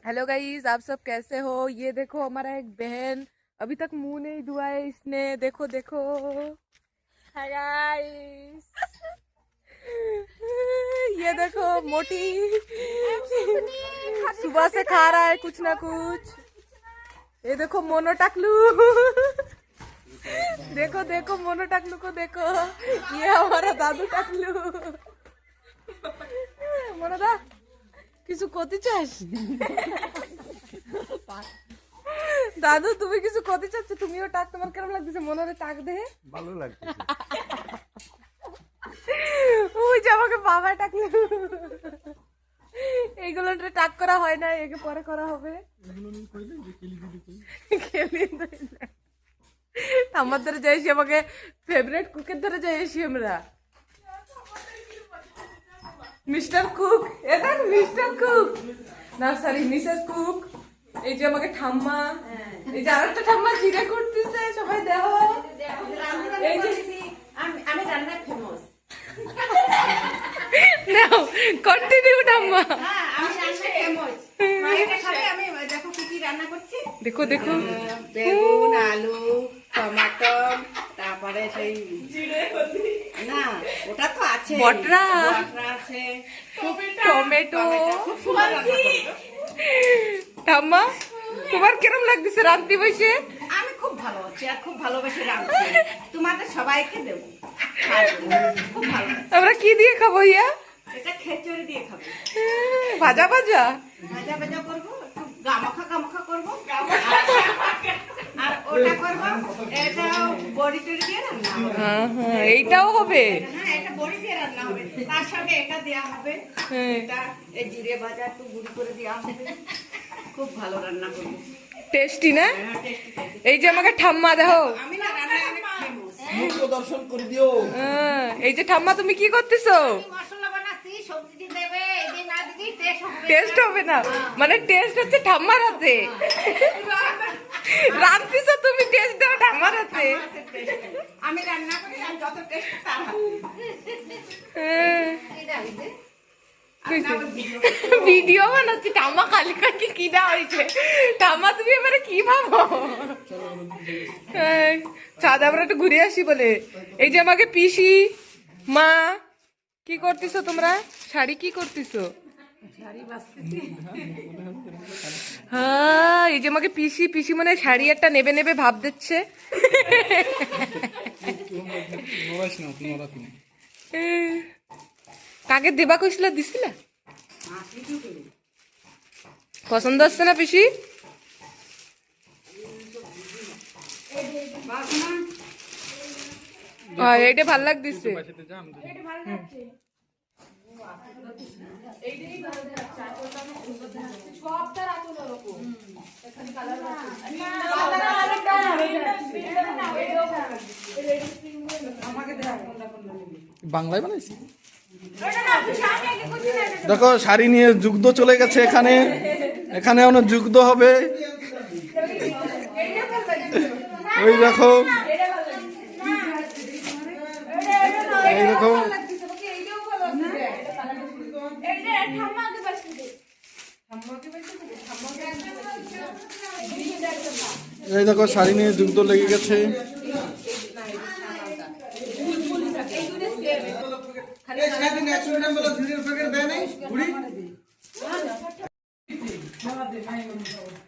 Hello guys, आप सब कैसे हो। ये देखो हमारा एक बहन अभी तक मुंह नहीं धुआ है इसने। देखो देखो। Hi guys. ये देखो मोटी सुबह से खा रहा है कुछ ना कुछ। ये देखो मोनो टाकलू। देखो देखो मोनो टाकलू को देखो। ये हमारा दादू टाकलू। मोनो दा কিছু করতে চাস? দাদু তুমি কিছু করতে চাচ্ছ? তুমিও টাক, তোমার কেমন লাগতেছে? মনে টাক দেহে ভালো লাগতেছে। ওই যে আমাকে বাবা টাকলো। এইগুলো টাক করা হয় না, একে পরে করা হবে। আমাদের যাইছি, আমাকে ফেভারিট কুকের ধরে যাইছি আমরা। মিস্টার কুক, এটা মিস্টার কুক না, সরি মিসেস কুক। এই যে আমাকে ঠাম্মা, এই যে আরেকটা ঠাম্মা জিরে করতেছে। সবাই দেখো, এই যে আমি রান্নায় ফেমাস। নাও কন্টিনিউ ঠাম্মা। আমি রান্নায় ফেমাস। মায়েরা খাবে। আমি দেখো কি রান্না করছি। দেখো দেখো, বেগুন, আলু, টমেটো, তারপরে সেই না ওটা তো আছে, বটরা আছে, টমেটো। খুব সুন্দর রান্না করবো। ঠাম্মা তোমার কিরম লাগতেছে রান্তি বসে? আমি খুব ভালো আছি আর খুব ভালোবেসে রাঁধছি। তোমাদের সবাইকে দেবো। খুব ভালো। আমরা কি দিয়ে খাবো ইয়া? এটা খিচুড়ি দিয়ে খাবো। ভাজা ভাজা ভাজা ভাজা করবো, একটু গামাখা গামাখা করবো। আর ওটা করবো, এটা বড়ি টড়ি দিয়ে রান্না হবে। হ্যাঁ এইটাও হবে। হ্যাঁ, এটা বড়ি দিয়ে রান্না হবে। তার সঙ্গে এটা দেওয়া হবে। এটা এই জিরে ভাজা একটু গুঁড়ি করে দেওয়া হবে। খুব ভালো রান্না করবো। টেস্টি না? হ্যাঁ, টেস্টি টেস্টি। এই যে আমাকে ঠাম্মা দেখো। আমি না রান্নায় অনেক ফেমাস। মুখ দর্শন করে দিও। এই যে ঠাম্মা তুমি কি করতেছো? মশলা বানাচ্ছি, সবজি দিয়ে দেবে, এই দিয়ে না দিদি টেস্ট হবে। টেস্ট হবে না মানে টেস্ট হচ্ছে ঠাম্মার হাতে। রান্তিছো তুমি, টেস্ট দাও ঠাম্মার হাতে। আমি রান্না করি আর যত টেস্ট তার হাতে। এটা হইছে ভিডিও বানাচ্ছি ঠাম্মা, কালি কাকি কি না হয়েছে। ঠাম্মা তুমি এবারে কি ভাবো? ছাদ আমরা একটু ঘুরে আসি বলে। এই যে আমাকে পিসি মা, কি করতেছো তোমরা? শাড়ি কি করতেছো? হ্যাঁ, এই যে আমাকে পিসি পিসি মনে হয় শাড়ি একটা নেবে নেবে ভাব দিচ্ছে। কাকে দেবা কইছিল, দিছিলা? পছন্দ হচ্ছে না পিসি? এইটা ভাল লাগতেছে। বাংলায় বানাইছি। দেখো শাড়ি নিয়ে যুদ্ধ চলে গেছে। এখানে এখানে অনেক যুদ্ধ হবে। ওই দেখো, এই দেখো, এই দেখো শাড়ি নিয়ে যুদ্ধ লেগে গেছে।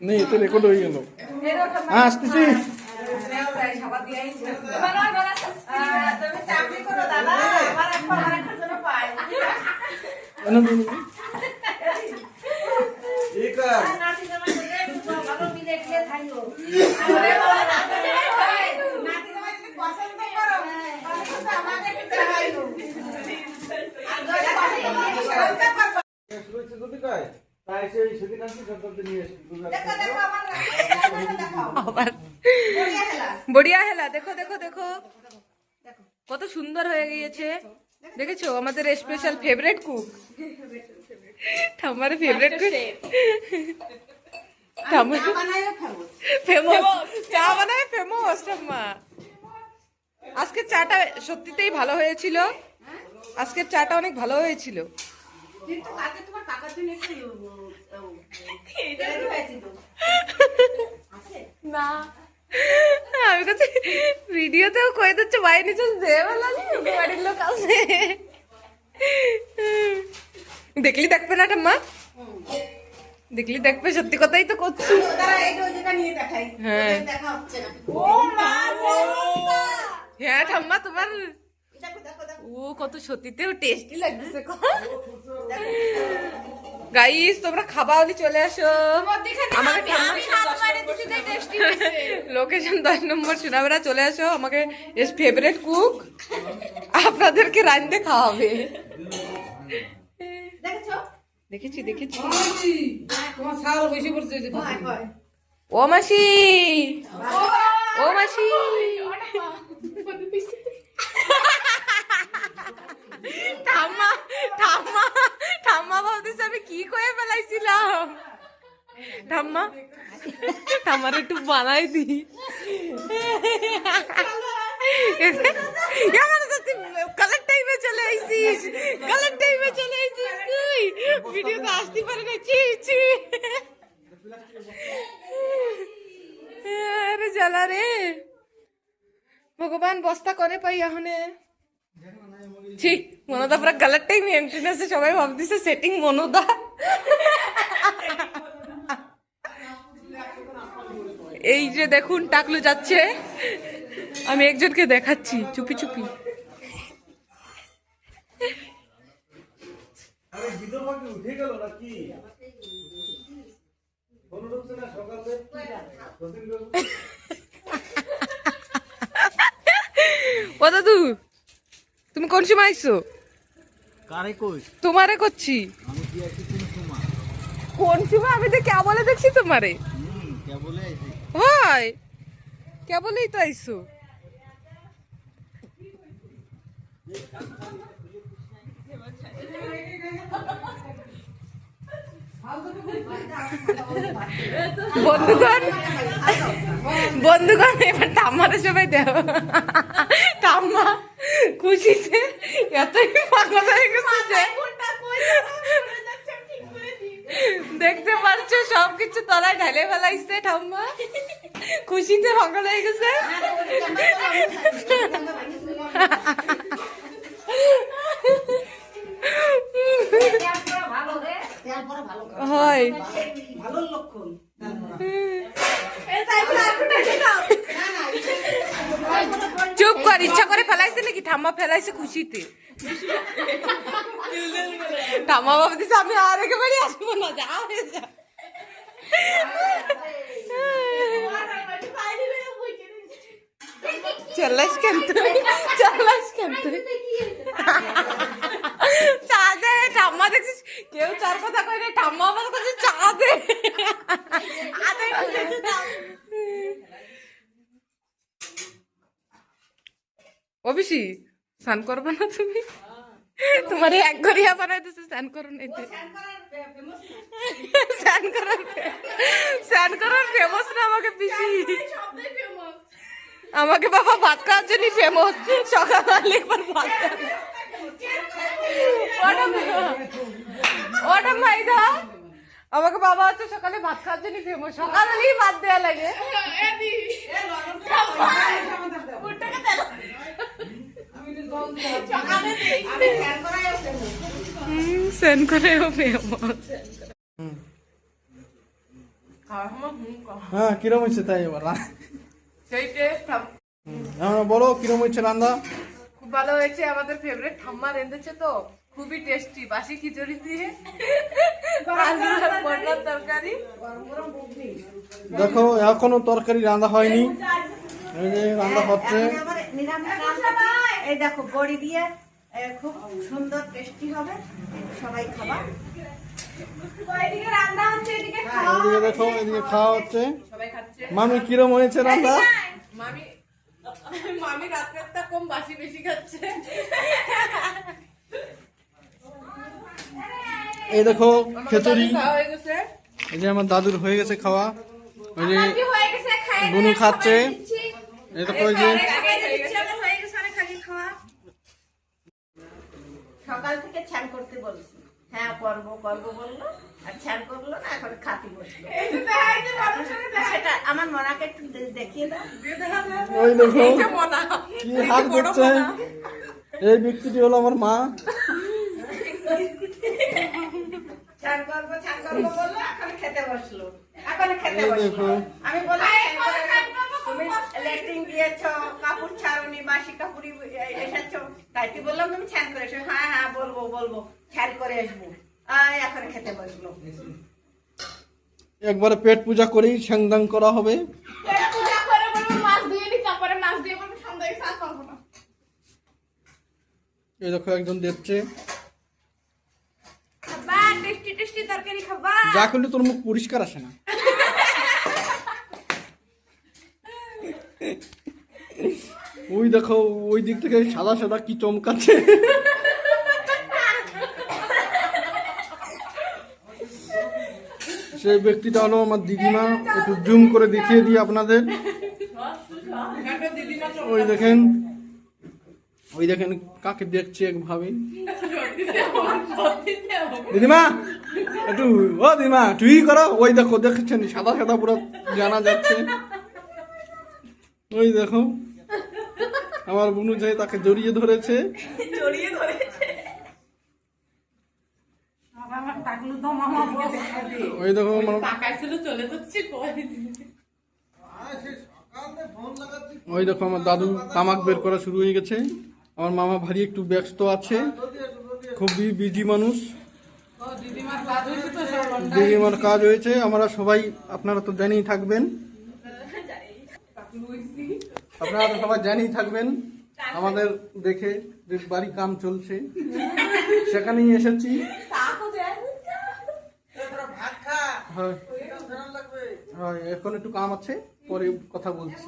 নেই তো রেকর্ড হয়ে গেল। হ্যাঁ আসতেছি। বড়িয়া হেলা, দেখো দেখো দেখো কত সুন্দর হয়ে গিয়েছে। দেখেছো আমাদের স্পেশাল ফেভারিট কুক, ঠাম্মার ফেভারিট কুক। ফেমাস চা বানায়, ফেমাস ঠাম্মা। আজকে চাটা সত্যিতেই ভালো হয়েছিল। আজকের চাটা অনেক ভালো হয়েছিল। কিন্তু কাকে তোমার কাকার জন্য একটু তৈরি হয়েছিল। আছে? না আমি কাছে ভিডিওতেও কই দিচ্ছে ভাই নিচে দে বলা বাড়ির লোক আছে দেখলি দেখবে না ঠাম্মা দেখলি দেখবে সত্যি কথাই তো করছি তারা এই রোজটা নিয়ে দেখাই। হ্যাঁ। ওদের দেখা হচ্ছে না। ও মা বড়টা। হ্যাঁ ঠাম্মা তোমার দেখো দেখো দেখো। ও কত সত্যিতেও টেস্টি লাগছে গাইস তোমরা খাবা হলে চলে আসো আমাকে লোকেশন 10 নম্বর সোনাবেড়া চলে আসো আমাকে এস ফেভারিট কুক আপনাদেরকে রাঁধতে খাওয়াবে দেখেছো? দেখেছি দেখেছি তোমার ছাল বেশি পড়ছে যে হয় হয়। ও মাসি ও মাসি ঠাম্মা ঠাম্মা ঠাম্মা ভাবতেছে আমি কি করে ফেলাইছিলাম ঠাম্মা ঠাম্মার একটু বানাই দি কালার টাইমে চলে আইছিস কালার টাইমে চলে আইছিস তুই ভিডিওতে আসতে পারে না চি চি আরে জ্বালা রে ভগবান বস্তা করে পাই এখনে ছি মনোদা পুরা কালার টাইম এন্ট্রিনেসে সবাই ভাবতেছে সেটিং মনোদা এই যে দেখুন টাকলু যাচ্ছে আমি একজনকে দেখাচ্ছি চুপি চুপি উঠে গেল নাকি ও দাদু তুমি কোন সময় আইছো কারে কই তোমারে করছি আমি কি আছি কোন সময় কোন সময় আমি তো কেবলে দেখছি তোমারে কে বলে আইছি হয় কেবলেই তো আইছো বন্ধুগণ বন্ধুগণ এবার ঠাম্মারে সবাই দেও ঠাম্মা খুশিতে এতই পাগল হয়ে গেছে যে দেখতে পারছো সবকিছু তলায় ঢেলে ফেলাইছে ঠাম্মা খুশিতে পাগল হয়ে গেছে হয় ভালো লক্ষণ। চুপ কর ইচ্ছা করে ফেলাইছে নাকি ঠাম্মা ফেলাইছে খুশিতে ঠাম্মা ভাবতেছে আমি আর একেবারে আসবো না যা হয়ে যা চালাস কেন তুই চালাস কেন তুই চা দে ঠাম্মা দেখছিস কেউ চার কথা কয় না ঠাম্মা আমার কাছে চা দে অবিশি স্নান করবে না তুমি তোমার এক ঘরিয়া বানাইতেছে স্নান করো নাই স্নান করার ফেমাস না আমাকে পিসি আমাকে বাবা ভাত খাওয়ার জন্য ফেমাস সকালে একবার ভাত ওটা মাইদা আমাকে বাবা হচ্ছে সকালে ভাত খাওয়ার জন্য ফেমাস সকালেই ভাত দেয়া লাগে সেন করে ফেমাস হ্যাঁ কিরম হয়েছে তাই এবার সেই টেস্ট বলো কিরম হয়েছে রান্না খুব ভালো হয়েছে আমাদের ফেভারিট ঠাম্মা রেঁধেছে তো খুবই টেস্টি বাসি খিচুড়ি দিয়ে মটর তরকারি দেখো এখনো তরকারি রান্না হয়নি এই যে রান্না হচ্ছে এই দেখো বড়ি দিয়ে খুব সুন্দর টেস্টি হবে সবাই খাবা ওইদিকে রান্না হচ্ছে এদিকে এদিকে দেখো এদিকে খাওয়া হচ্ছে সবাই খাচ্ছে মামি কিরম হয়েছে রান্না মামি মামি রাতে একটা কম বাসি বেশি খাচ্ছে এই দেখো খিচুড়ি খাওয়া হয়ে গেছে এই যে আমার দাদুর হয়ে গেছে খাওয়া ওই যে বুনু খাচ্ছে এই দেখো ওই যে সকাল থেকে স্নান করতে বলছি হ্যাঁ করবো করবো বললো আর ছাড় করলো না, এখন খাতি বসলো। সেটা আমার মনাকে একটু দেখিয়ে দাও। ওই দেখো এইটা মনা কি হাত দিচ্ছে, এই ব্যক্তিটি হলো আমার মা। ছাড় করবো বললো, এখন খেতে বসলো। এখন খেতে এই বসলো। দেখো। আমি বললাম তুমি লেট্রিন দিয়েছো, কাপড় ছাড়োনি, বাসি কাপড়ই এসেছো, তাই তুই বললাম তুমি ছান করে এসো। হ্যাঁ হ্যাঁ বলবো ছান করে আসবো। এখন খেতে বসলো। একবারে পেট পূজা করেই স্যাংদাং করা হবে। পূজা করে বলবো মাছ দিয়ে নি, তারপরে মাছ দিয়ে বলবো সন্ধ্যায় চা করবো না। এই দেখো একজন দিচ্ছে, খাবা টেস্টি টেস্টি তরকারি খাবা। যা করলে তোর মুখ পরিষ্কার আসে না। ওই দেখো ওই দিক থেকে সাদা সাদা কি চমকাচ্ছে। সেই ব্যক্তিটা হলো আমার দিদিমা, একটু জুম করে দেখিয়ে দিই আপনাদের। ওই দেখেন কাকে দেখছে এক ভাবে। দিদিমা একটু, ও দিদিমা তুই করো, ওই দেখো দেখছেন সাদা সাদা পুরো জানা যাচ্ছে। ওই দেখো আমার বুনু যে তাকে জড়িয়ে ধরেছে। ওই দেখো ওই দেখো আমার দাদু তামাক বের করা শুরু হয়ে গেছে। আমার মামা ভারী একটু ব্যস্ত আছে, খুবই বিজি মানুষ। দিদিমার কাজ হয়েছে, আমরা সবাই আপনারা তো জানিয়ে থাকবেন, আপনারা তো সবাই জানিয়ে থাকবেন আমাদের দেখে যে বাড়ি কাম চলছে, সেখানেই এসেছি। হ্যাঁ, এখন একটু কাম আছে, পরে কথা বলছি।